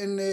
NA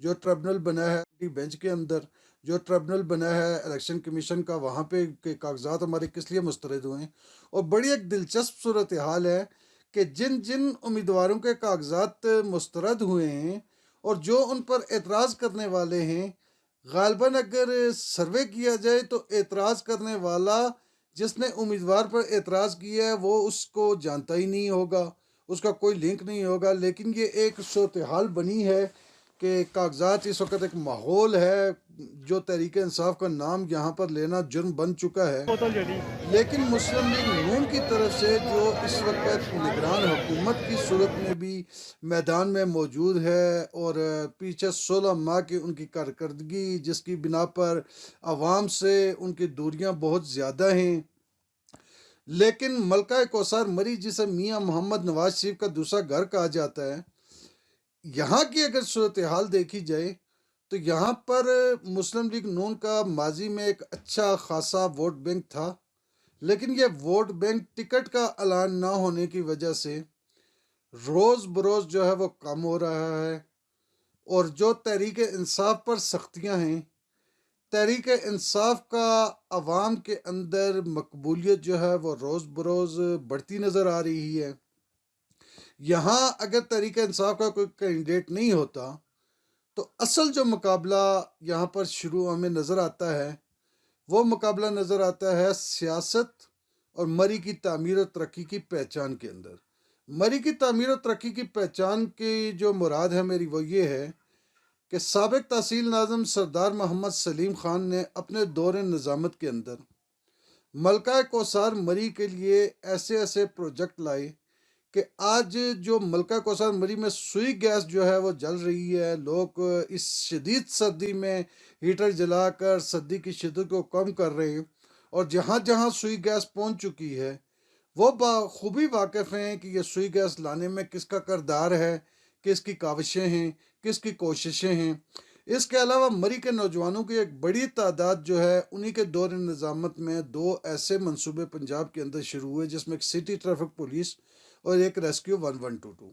جو tribunal بنا ہے بینچ کے اندر، جو ٹریبونل بنا ہے الیکشن کمیشن کا، وہاں پہ کے کاغذات ہمارے کس لیے مسترد ہوئے ہیں۔ اور بڑی ایک دلچسپ صورتحال ہے کہ جن جن امیدواروں کے کاغذات مسترد ہوئے ہیں اور جو ان پر اعتراض کرنے والے ہیں، غالباً اگر سروے کیا جائے تو اعتراض کرنے والا جس نے امیدوار پر اعتراض کیا ہے وہ اس کو جانتا ہی نہیں ہوگا، اس کا کوئی لنک نہیں ہوگا۔ لیکن یہ ایک صورتحال بنی ہے کہ کاغذات اس وقت ایک ماحول ہے جو تحریک انصاف کا نام یہاں پر لینا جرم بن چکا ہے۔ لیکن مسلم لیگ نون کی طرف سے جو اس وقت نگران حکومت کی صورت میں بھی میدان میں موجود ہے، اور پیچھے 16 ماہ کی ان کی کارکردگی جس کی بنا پر عوام سے ان کی دوریاں بہت زیادہ ہیں، لیکن ملکہ کوثر مری جسے میاں محمد نواز شریف کا دوسرا گھر کہا جاتا ہے، یہاں کی اگر صورتحال دیکھی جائے تو یہاں پر مسلم لیگ نون کا ماضی میں ایک اچھا خاصا ووٹ بینک تھا، لیکن یہ ووٹ بینک ٹکٹ کا اعلان نہ ہونے کی وجہ سے روز بروز جو ہے وہ کم ہو رہا ہے، اور جو تحریک انصاف پر سختیاں ہیں، تحریک انصاف کا عوام کے اندر مقبولیت جو ہے وہ روز بروز بڑھتی نظر آ رہی ہے۔ یہاں اگر تحریک انصاف کا کوئی کینڈیڈیٹ نہیں ہوتا تو اصل جو مقابلہ یہاں پر شروع ہمیں نظر آتا ہے وہ مقابلہ نظر آتا ہے سیاست اور مری کی تعمیر و ترقی کی پہچان کے اندر۔ مری کی تعمیر و ترقی کی پہچان کی جو مراد ہے میری وہ یہ ہے کہ سابق تحصیل ناظم سردار محمد سلیم خان نے اپنے دور نظامت کے اندر ملکہ کوثر مری کے لیے ایسے ایسے پروجیکٹ لائے کہ آج جو ملکہ کوثر مری میں سوئی گیس جو ہے وہ جل رہی ہے، لوگ اس شدید سردی میں ہیٹر جلا کر سردی کی شدت کو کم کر رہے ہیں، اور جہاں جہاں سوئی گیس پہنچ چکی ہے وہ بخوبی واقف ہیں کہ یہ سوئی گیس لانے میں کس کا کردار ہے، کس کی کاوشیں ہیں، کس کی کوششیں ہیں۔ اس کے علاوہ مری کے نوجوانوں کی ایک بڑی تعداد جو ہے انہی کے دور نظامت میں 2 ایسے منصوبے پنجاب کے اندر شروع ہوئے جس میں ایک سٹی ٹریفک پولیس اور ایک ریسکیو 1122۔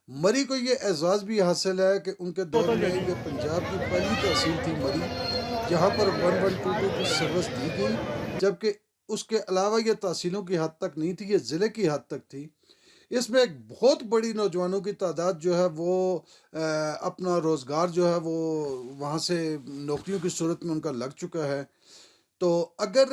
مری کو یہ اعزاز بھی حاصل ہے کہ ان کے دور میں یہ پنجاب کی پہلی تحصیل تھی مری جہاں پر 1122 کی سروس دی گئی، جبکہ اس کے علاوہ یہ تحصیلوں کی حد تک نہیں تھی، یہ ضلع کی حد تک تھی۔ اس میں ایک بہت بڑی نوجوانوں کی تعداد جو ہے وہ اپنا روزگار جو ہے وہ وہاں سے نوکریوں کی صورت میں ان کا لگ چکا ہے۔ تو اگر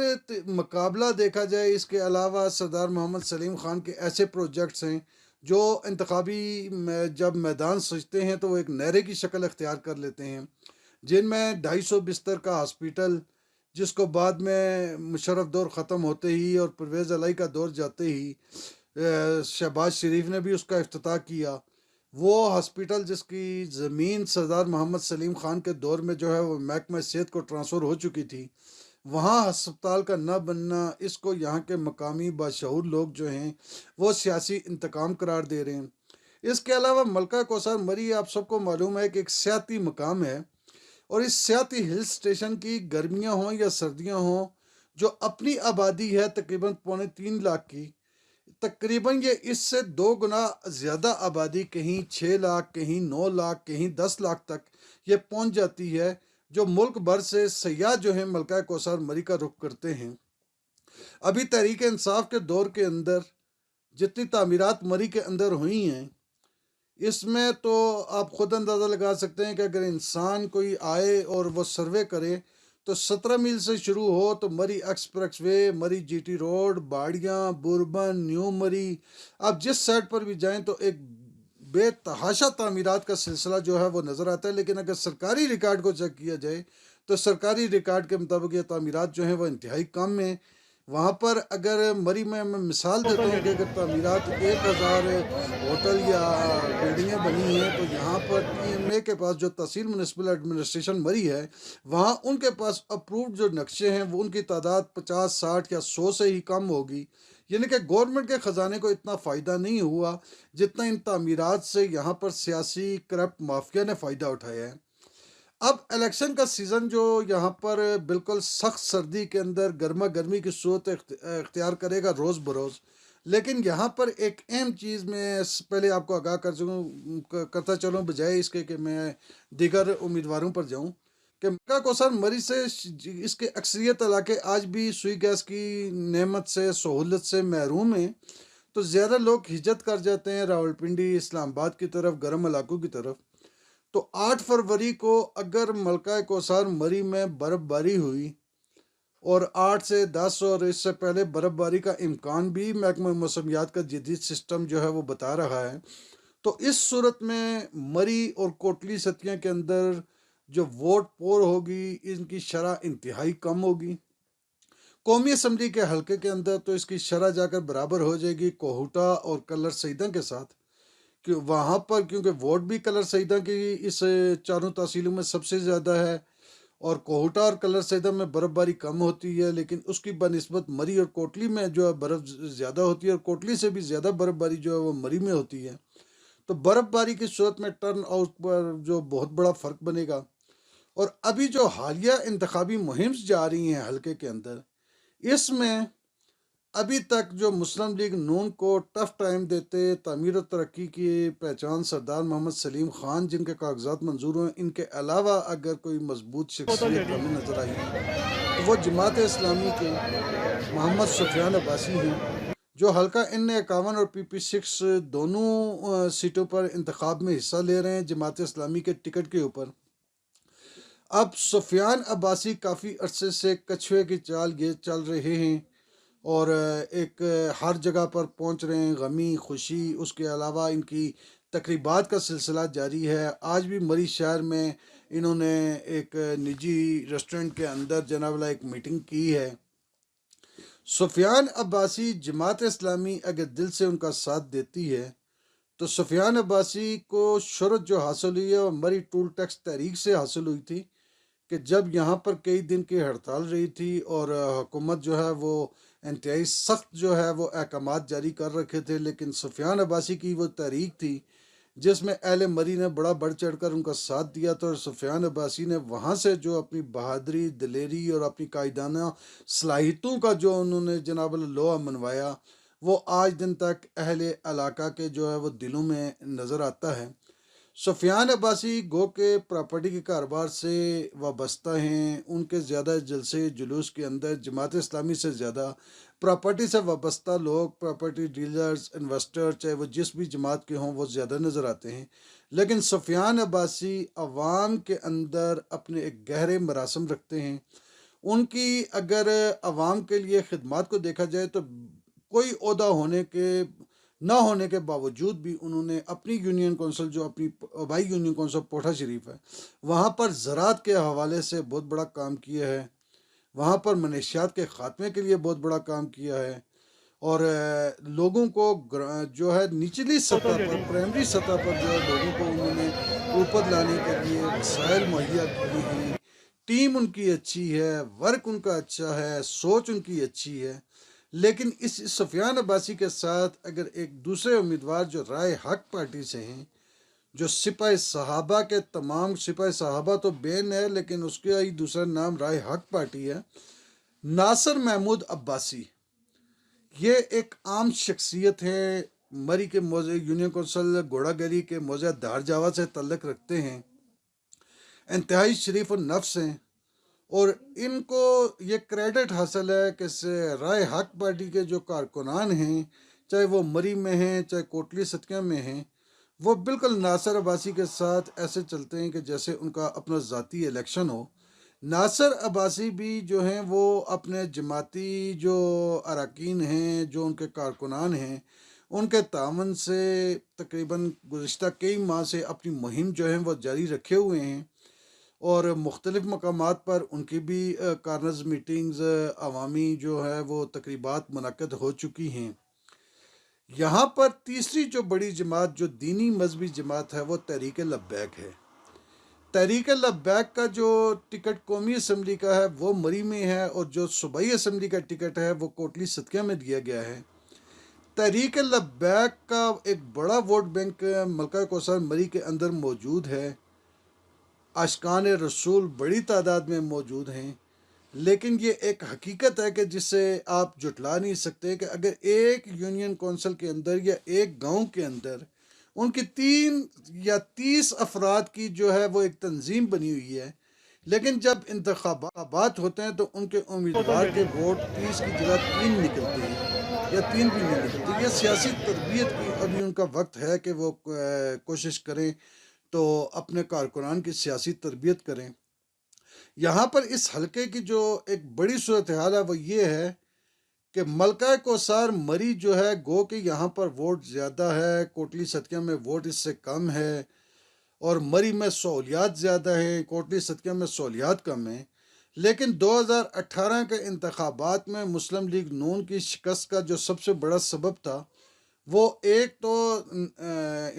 مقابلہ دیکھا جائے، اس کے علاوہ سردار محمد سلیم خان کے ایسے پروجیکٹس ہیں جو انتخابی جب میدان سجتے ہیں تو وہ ایک نعرے کی شکل اختیار کر لیتے ہیں، جن میں 250 بستر کا ہاسپیٹل جس کو بعد میں مشرف دور ختم ہوتے ہی اور پرویز الہی کا دور جاتے ہی شہباز شریف نے بھی اس کا افتتاح کیا، وہ ہاسپیٹل جس کی زمین سردار محمد سلیم خان کے دور میں جو ہے وہ محکمہ صحت کو ٹرانسفر ہو چکی تھی، وہاں ہسپتال کا نہ بننا اس کو یہاں کے مقامی باشعور لوگ جو ہیں وہ سیاسی انتقام قرار دے رہے ہیں۔ اس کے علاوہ ملکہ کوثر مری آپ سب کو معلوم ہے کہ ایک سیاحتی مقام ہے، اور اس سیاحتی ہل سٹیشن کی گرمیاں ہوں یا سردیاں ہوں جو اپنی آبادی ہے تقریباً 3.25 لاکھ کی، تقریباً یہ اس سے 2 گنا زیادہ آبادی کہیں 6 لاکھ کہیں 9 لاکھ کہیں 10 لاکھ تک یہ پہنچ جاتی ہے، جو ملک بھر سے سیاح جو ہیں ملکہ کوثر مری کا رخ کرتے ہیں۔ ابھی تحریک انصاف کے دور کے اندر جتنی تعمیرات مری کے اندر ہوئی ہیں اس میں تو آپ خود اندازہ لگا سکتے ہیں کہ اگر انسان کوئی آئے اور وہ سروے کرے تو 17 میل سے شروع ہو تو Murree expressway, Murree G T road, Barian, Burban, New Murree, آپ جس سائڈ پر بھی جائیں تو ایک بے تحاشا تعمیرات کا سلسلہ جو ہے وہ نظر آتا ہے۔ لیکن اگر سرکاری ریکارڈ کو چیک کیا جائے تو سرکاری ریکارڈ کے مطابق یہ تعمیرات جو ہیں وہ انتہائی کم ہیں۔ وہاں پر اگر مری میں مثال دیتا ہوں کہ اگر تعمیرات 1000 ہوٹل یا بلڈنگیں بنی ہیں تو یہاں پر ٹی ایم اے کے پاس جو تحصیل میونسپل ایڈمنسٹریشن مری ہے وہاں ان کے پاس اپرووڈ جو نقشے ہیں وہ ان کی تعداد 50 60 یا 100 سے ہی کم ہوگی، یعنی کہ گورنمنٹ کے خزانے کو اتنا فائدہ نہیں ہوا جتنا ان تعمیرات سے یہاں پر سیاسی کرپٹ مافیا نے فائدہ اٹھایا ہے۔ اب الیکشن کا سیزن جو یہاں پر بالکل سخت سردی کے اندر گرما گرمی کی صورت اختیار کرے گا روز بروز، لیکن یہاں پر ایک اہم چیز میں پہلے آپ کو آگاہ کرتا چلوں، بجائے اس کے کہ میں دیگر امیدواروں پر جاؤں، کہ مکہ کوثر مری سے اس کے اکثریت علاقے آج بھی سوئی گیس کی نعمت سے، سہولت سے محروم ہیں، تو زیادہ لوگ ہجرت کر جاتے ہیں راولپنڈی، اسلام آباد کی طرف، گرم علاقوں کی طرف۔ تو 8 فروری کو اگر ملکہ کوثر مری میں برف باری ہوئی، اور 8 سے 10 اور اس سے پہلے برف باری کا امکان بھی محکمہ موسمیات کا جدید سسٹم جو ہے وہ بتا رہا ہے، تو اس صورت میں مری اور کوٹلی ستیاں کے اندر جو ووٹ پور ہوگی، ان کی شرح انتہائی کم ہوگی۔ قومی اسمبلی کے حلقے کے اندر تو اس کی شرح جا کر برابر ہو جائے گی کوہوٹا اور کلر سیدہ کے ساتھ، کہ وہاں پر کیونکہ ووٹ بھی کلر سیدہ کی اس چاروں تحصیلوں میں سب سے زیادہ ہے، اور کوہوٹا اور کلر سیدہ میں برف باری کم ہوتی ہے، لیکن اس کی بنسبت مری اور کوٹلی میں جو ہے برف زیادہ ہوتی ہے، اور کوٹلی سے بھی زیادہ برف باری جو ہے وہ مری میں ہوتی ہے۔ تو برف باری کی صورت میں ٹرن آؤٹ پر جو بہت بڑا فرق بنے گا۔ اور ابھی جو حالیہ انتخابی مہم جا رہی ہیں حلقے کے اندر، اس میں ابھی تک جو مسلم لیگ نون کو ٹف ٹائم دیتے تعمیر و ترقی کی پہچان سردار محمد سلیم خان، جن کے کاغذات منظور ہوئے، ان کے علاوہ اگر کوئی مضبوط شخصیت ہمیں نظر آئی ہے تو وہ جماعت اسلامی کے محمد سفیان عباسی ہیں، جو حلقہ N51 اور PP6 دونوں سیٹوں پر انتخاب میں حصہ لے رہے ہیں جماعت اسلامی کے ٹکٹ کے اوپر۔ اب سفیان عباسی کافی عرصے سے کچھوے کی چال یہ چل رہے ہیں، اور ایک ہر جگہ پر پہنچ رہے ہیں، غمی خوشی، اس کے علاوہ ان کی تقریبات کا سلسلہ جاری ہے۔ آج بھی مری شہر میں انہوں نے ایک نجی ریسٹورنٹ کے اندر جناب اللہ ایک میٹنگ کی ہے۔ سفیان عباسی جماعت اسلامی اگر دل سے ان کا ساتھ دیتی ہے تو سفیان عباسی کو شہرت جو حاصل ہوئی ہے وہ مری ٹول ٹیکس تحریک سے حاصل ہوئی تھی، کہ جب یہاں پر کئی دن کی ہڑتال رہی تھی اور حکومت جو ہے وہ انتہائی سخت جو ہے وہ احکامات جاری کر رکھے تھے، لیکن سفیان عباسی کی وہ تحریک تھی جس میں اہل مری نے بڑا بڑھ چڑھ کر ان کا ساتھ دیا تھا، اور سفیان عباسی نے وہاں سے جو اپنی بہادری، دلیری اور اپنی قائدانہ صلاحیتوں کا جو انہوں نے جناب لوہا منوایا، وہ آج دن تک اہل علاقہ کے جو ہے وہ دلوں میں نظر آتا ہے۔ سفیان عباسی گو کے پراپرٹی کے کاروبار سے وابستہ ہیں، ان کے زیادہ جلسے جلوس کے اندر جماعت اسلامی سے زیادہ پراپرٹی سے وابستہ لوگ، پراپرٹی ڈیلرز، انویسٹر، چاہے وہ جس بھی جماعت کے ہوں، وہ زیادہ نظر آتے ہیں۔ لیکن سفیان عباسی عوام کے اندر اپنے ایک گہرے مراسم رکھتے ہیں۔ ان کی اگر عوام کے لیے خدمات کو دیکھا جائے تو کوئی عہدہ ہونے کے نہ ہونے کے باوجود بھی انہوں نے اپنی یونین کونسل، جو اپنی آبائی یونین کونسل پوٹھا شریف ہے، وہاں پر زراعت کے حوالے سے بہت بڑا کام کیا ہے، وہاں پر منشیات کے خاتمے کے لیے بہت بڑا کام کیا ہے، اور لوگوں کو جو ہے نچلی سطح پر، پرائمری سطح پر جو ہے لوگوں کو انہوں نے اوپر لانے کے لیے وسائل مہیا کیے ہیں۔ ٹیم ان کی اچھی ہے، ورک ان کا اچھا ہے، سوچ ان کی اچھی ہے۔ لیکن اس سفیان عباسی کے ساتھ اگر ایک دوسرے امیدوار جو رائے حق پارٹی سے ہیں، جو سپاہ صحابہ کے تمام، سپاہ صحابہ تو بین ہے لیکن اس کا ہی دوسرا نام رائے حق پارٹی ہے، ناصر محمود عباسی، یہ ایک عام شخصیت ہے، مری کے موضع یونین کونسل گھوڑا گری کے موضع دھار جاوا سے تعلق رکھتے ہیں، انتہائی شریف النفس ہیں، اور ان کو یہ کریڈٹ حاصل ہے کہ رائے حق پارٹی کے جو کارکنان ہیں، چاہے وہ مری میں ہیں چاہے کوٹلی ستیاں میں ہیں، وہ بالکل ناصر عباسی کے ساتھ ایسے چلتے ہیں کہ جیسے ان کا اپنا ذاتی الیکشن ہو۔ ناصر عباسی بھی جو ہیں وہ اپنے جماعتی جو اراکین ہیں، جو ان کے کارکنان ہیں، ان کے تعاون سے تقریباً گزشتہ کئی ماہ سے اپنی مہم جو ہے وہ جاری رکھے ہوئے ہیں، اور مختلف مقامات پر ان کی بھی کارنرز میٹنگز، عوامی جو ہے وہ تقریبات منعقد ہو چکی ہیں۔ یہاں پر تیسری جو بڑی جماعت، جو دینی مذہبی جماعت ہے، وہ تحریک لبیک ہے۔ تحریک لبیک کا جو ٹکٹ قومی اسمبلی کا ہے وہ مری میں ہے، اور جو صوبائی اسمبلی کا ٹکٹ ہے وہ کوٹلی ستیاں میں دیا گیا ہے۔ تحریک لبیک کا ایک بڑا ووٹ بینک ملکہ کوثر مری کے اندر موجود ہے، عاشقان رسول بڑی تعداد میں موجود ہیں، لیکن یہ ایک حقیقت ہے کہ جس سے آپ جھٹلا نہیں سکتے کہ اگر ایک یونین کونسل کے اندر یا ایک گاؤں کے اندر ان کی 3 یا 30 افراد کی جو ہے وہ ایک تنظیم بنی ہوئی ہے، لیکن جب انتخابات ہوتے ہیں تو ان کے امیدوار کے ووٹ 30 کی جگہ 3 نکلتے ہیں یا 3 بھی نہیں نکلتے۔ یہ سیاسی تربیت کی ابھی ان کا وقت ہے کہ وہ کوشش کریں تو اپنے کارکنان کی سیاسی تربیت کریں۔ یہاں پر اس حلقے کی جو ایک بڑی صورتحال ہے وہ یہ ہے کہ ملکہ کوثر مری جو ہے گو کہ یہاں پر ووٹ زیادہ ہے، کوٹلی صدقیہ میں ووٹ اس سے کم ہے، اور مری میں سہولیات زیادہ ہیں، کوٹلی صدقیہ میں سہولیات کم ہیں، لیکن 2018 کے انتخابات میں مسلم لیگ نون کی شکست کا جو سب سے بڑا سبب تھا وہ ایک تو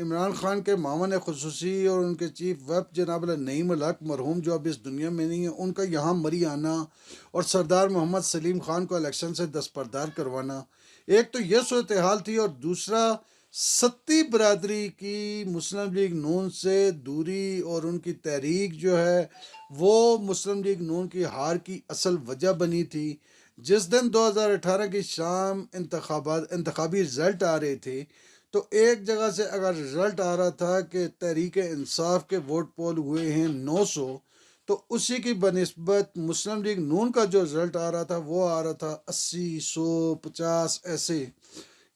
عمران خان کے معاون خصوصی اور ان کے چیف ویپ جناب نعیم الحق مرحوم جو اب اس دنیا میں نہیں ہے، ان کا یہاں مری آنا اور سردار محمد سلیم خان کو الیکشن سے دستبردار کروانا، ایک تو یہ صورتحال تھی، اور دوسرا ستی برادری کی مسلم لیگ نون سے دوری اور ان کی تحریک جو ہے وہ مسلم لیگ نون کی ہار کی اصل وجہ بنی تھی۔ جس دن 2018 کی شام انتخابی رزلٹ آ رہے تھے تو ایک جگہ سے اگر رزلٹ آ رہا تھا کہ تحریک انصاف کے ووٹ پول ہوئے ہیں 900، تو اسی کی بنسبت مسلم لیگ نون کا جو رزلٹ آ رہا تھا وہ آ رہا تھا 80، 100، 50 ایسے۔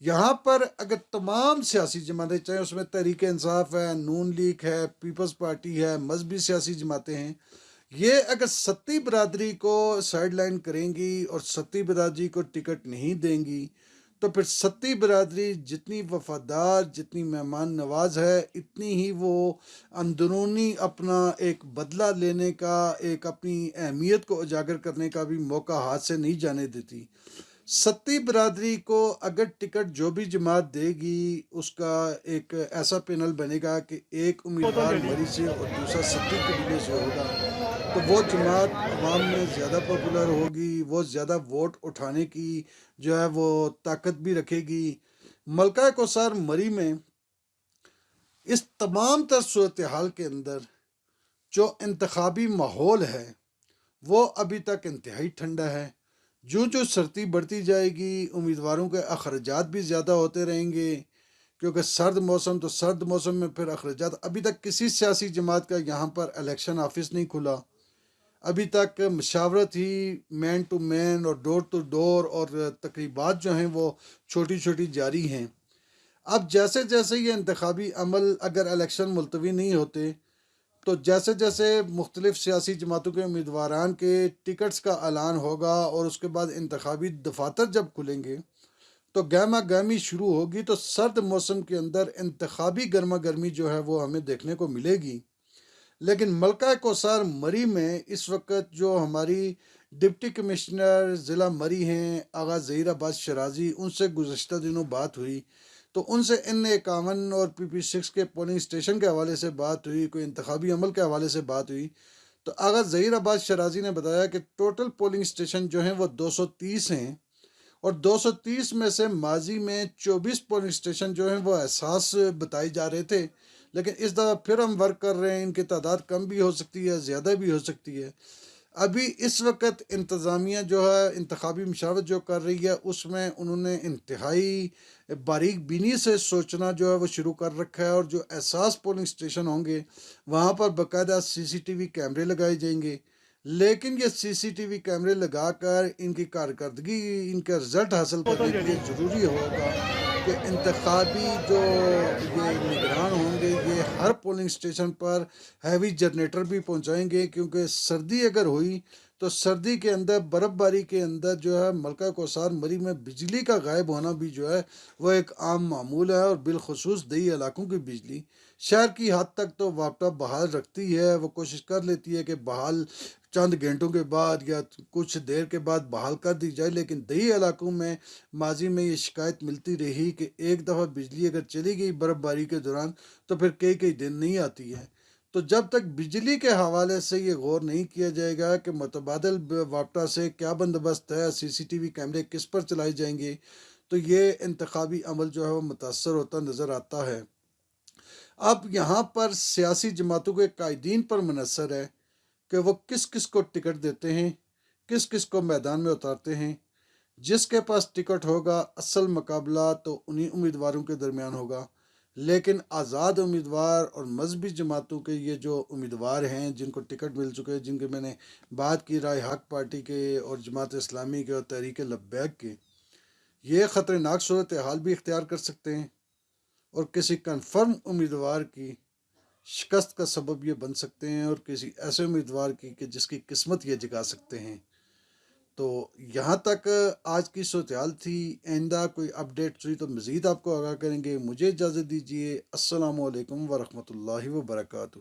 یہاں پر اگر تمام سیاسی جماعتیں، چاہے اس میں تحریک انصاف ہے، نون لیگ ہے، پیپلز پارٹی ہے، مذہبی سیاسی جماعتیں ہیں، یہ اگر ستی برادری کو سائیڈ لائن کریں گی اور ستی برادری کو ٹکٹ نہیں دیں گی تو پھر ستی برادری جتنی وفادار، جتنی مہمان نواز ہے، اتنی ہی وہ اندرونی اپنا ایک بدلہ لینے کا، ایک اپنی اہمیت کو اجاگر کرنے کا بھی موقع ہاتھ سے نہیں جانے دیتی۔ ستی برادری کو اگر ٹکٹ جو بھی جماعت دے گی اس کا ایک ایسا پینل بنے گا کہ ایک امیدوار مری سے اور دوسرا ستی قبیلے سے ہوگا، تو وہ جماعت عوام میں زیادہ پاپولر ہوگی، وہ زیادہ ووٹ اٹھانے کی جو ہے وہ طاقت بھی رکھے گی۔ ملکہ کوثر مری میں اس تمام تر صورتحال کے اندر جو انتخابی ماحول ہے وہ ابھی تک انتہائی ٹھنڈا ہے۔ جو سردی بڑھتی جائے گی امیدواروں کے اخراجات بھی زیادہ ہوتے رہیں گے، کیونکہ سرد موسم تو سرد موسم میں پھر اخراجات۔ ابھی تک کسی سیاسی جماعت کا یہاں پر الیکشن آفس نہیں کھلا، ابھی تک مشاورت ہی مین ٹو مین اور ڈور ٹو ڈور اور تقریبات جو ہیں وہ چھوٹی چھوٹی جاری ہیں۔ اب جیسے جیسے یہ انتخابی عمل، اگر الیکشن ملتوی نہیں ہوتے تو جیسے جیسے مختلف سیاسی جماعتوں کے امیدواران کے ٹکٹس کا اعلان ہوگا اور اس کے بعد انتخابی دفاتر جب کھلیں گے تو گہما گہمی شروع ہوگی، تو سرد موسم کے اندر انتخابی گرما گرمی جو ہے وہ ہمیں دیکھنے کو ملے گی۔ لیکن ملکہ کوثر مری میں اس وقت جو ہماری ڈپٹی کمشنر ضلع مری ہیں آغا ظہیر عباس شرازی، ان سے گزشتہ دنوں بات ہوئی تو ان سے N51 اور PP6 کے پولنگ اسٹیشن کے حوالے سے بات ہوئی، کوئی انتخابی عمل کے حوالے سے بات ہوئی، تو آغا ظہیر عباس شرازی نے بتایا کہ ٹوٹل پولنگ اسٹیشن جو ہیں وہ 230 ہیں، اور 230 میں سے ماضی میں 24 پولنگ اسٹیشن جو ہیں وہ احساس بتائی جا رہے تھے، لیکن اس دفعہ پھر ہم ورک کر رہے ہیں، ان کی تعداد کم بھی ہو سکتی ہے، زیادہ بھی ہو سکتی ہے۔ ابھی اس وقت انتظامیہ جو ہے انتخابی مشاورت جو کر رہی ہے اس میں انہوں نے انتہائی باریک بینی سے سوچنا جو ہے وہ شروع کر رکھا ہے، اور جو احساس پولنگ اسٹیشن ہوں گے وہاں پر باقاعدہ CCTV کیمرے لگائے جائیں گے، لیکن یہ CCTV کیمرے لگا کر ان کی کارکردگی، ان کا رزلٹ حاصل کرنے کے لیے ضروری ہوگا کہ انتخابی جو یہ نگران ہوں گے یہ ہر پولنگ اسٹیشن پر ہیوی جنریٹر بھی پہنچائیں گے، کیونکہ سردی اگر ہوئی تو سردی کے اندر، برف باری کے اندر جو ہے ملکہ کوثر مری میں بجلی کا غائب ہونا بھی جو ہے وہ ایک عام معمول ہے، اور بالخصوص دیہی علاقوں کی بجلی شہر کی حد تک تو وابٹہ بحال رکھتی ہے، وہ کوشش کر لیتی ہے کہ بحال چند گھنٹوں کے بعد یا کچھ دیر کے بعد بحال کر دی جائے، لیکن دیہی علاقوں میں ماضی میں یہ شکایت ملتی رہی کہ ایک دفعہ بجلی اگر چلی گئی برف باری کے دوران تو پھر کئی کئی دن نہیں آتی ہے۔ تو جب تک بجلی کے حوالے سے یہ غور نہیں کیا جائے گا کہ متبادل وابٹہ سے کیا بندوبست ہے، CCTV کیمرے کس پر چلائے جائیں گے، تو یہ انتخابی عمل جو ہے وہ متاثر ہوتا نظر آتا ہے۔ اب یہاں پر سیاسی جماعتوں کے قائدین پر منحصر ہے کہ وہ کس کس کو ٹکٹ دیتے ہیں، کس کس کو میدان میں اتارتے ہیں. جس کے پاس ٹکٹ ہوگا اصل مقابلہ تو انہی امیدواروں کے درمیان ہوگا، لیکن آزاد امیدوار اور مذہبی جماعتوں کے یہ جو امیدوار ہیں جن کو ٹکٹ مل چکے ہیں، جن کے میں نے بات کی، رائے حق پارٹی کے اور جماعت اسلامی کے اور تحریک لبیک کے، یہ خطرناک صورتحال بھی اختیار کر سکتے ہیں اور کسی کنفرم امیدوار کی شکست کا سبب یہ بن سکتے ہیں، اور کسی ایسے امیدوار کی کہ جس کی قسمت یہ جگا سکتے ہیں. تو یہاں تک آج کی صورتحال تھی. آئندہ کوئی اپڈیٹ ہوئی تو مزید آپ کو آگاہ کریں گے. مجھے اجازت دیجیے. السلام علیکم ورحمۃ اللہ وبرکاتہ.